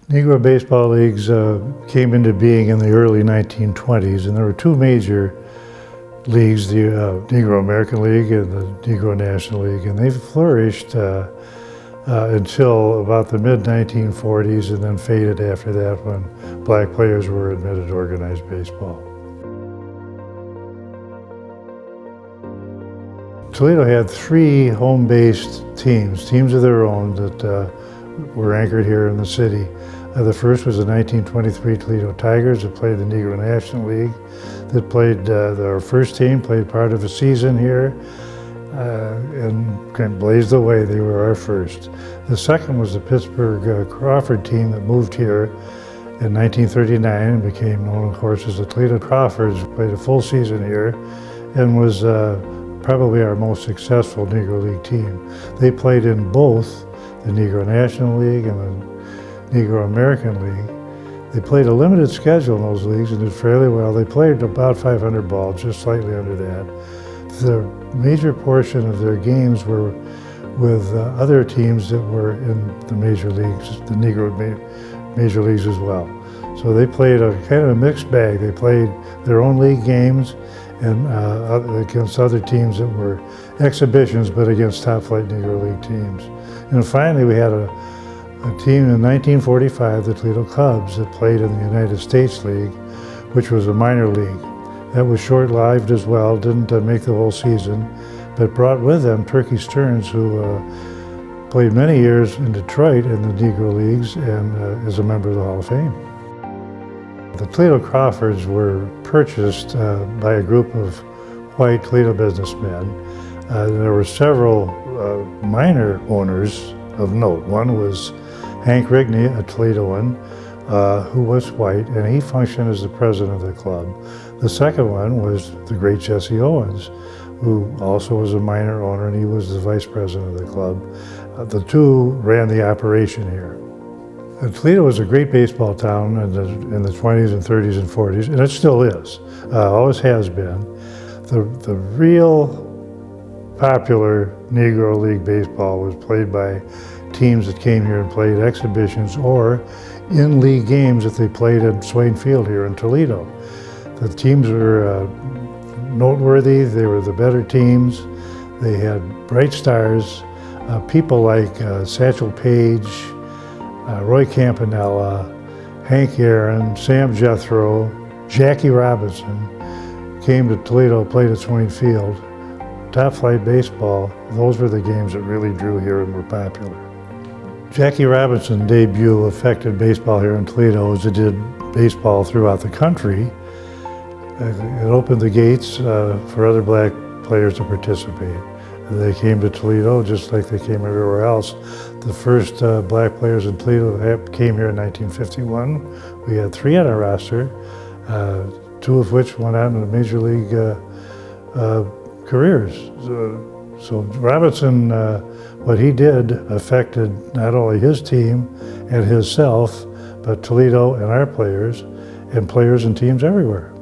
Negro baseball leagues came into being in the early 1920s, and there were two major leagues, the Negro American League and the Negro National League, and they flourished until about the mid-1940s and then faded after that when black players were admitted to organized baseball. Toledo had three home-based teams of their own that were anchored here in the city. The first was the 1923 Toledo Tigers that played the Negro National League. That played, our first team played part of a season here and kind of blazed the way. They were our first. The second was the Pittsburgh Crawford team that moved here in 1939 and became known, of course, as the Toledo Crawfords. Played a full season here and was probably our most successful Negro League team. They played in both the Negro National League and the Negro American League. They played a limited schedule in those leagues and did fairly well. They played about 500 balls, just slightly under that. The major portion of their games were with other teams that were in the major leagues, the Negro major leagues as well. So they played a kind of a mixed bag. They played their own league games and against other teams that were exhibitions, but against top-flight Negro League teams. And finally, we had a team in 1945, the Toledo Cubs, that played in the United States League, which was a minor league. That was short-lived as well, didn't make the whole season, but brought with them Turkey Stearns, who played many years in Detroit in the Negro Leagues and is a member of the Hall of Fame. The Toledo Crawfords were purchased by a group of white Toledo businessmen. There were several minor owners of note. One was Hank Rigney, a Toledoan, who was white, and he functioned as the president of the club. The second one was the great Jesse Owens, who also was a minor owner, and he was the vice president of the club. The two ran the operation here. Toledo was a great baseball town in the 20s and 30s and 40s, and it still is, always has been. The real popular Negro League baseball was played by teams that came here and played exhibitions or in league games that they played at Swain Field here in Toledo. The teams were noteworthy. They were the better teams. They had bright stars, people like Satchel Paige, Roy Campanella, Hank Aaron, Sam Jethro, Jackie Robinson came to Toledo, played at Swain Field. Top flight baseball, those were the games that really drew here and were popular. Jackie Robinson's debut affected baseball here in Toledo as it did baseball throughout the country. It opened the gates for other black players to participate. They came to Toledo just like they came everywhere else. The first black players in Toledo came here in 1951. We had three on our roster, two of which went on to the major league careers. So Robinson, what he did affected not only his team and himself, but Toledo and our players and teams everywhere.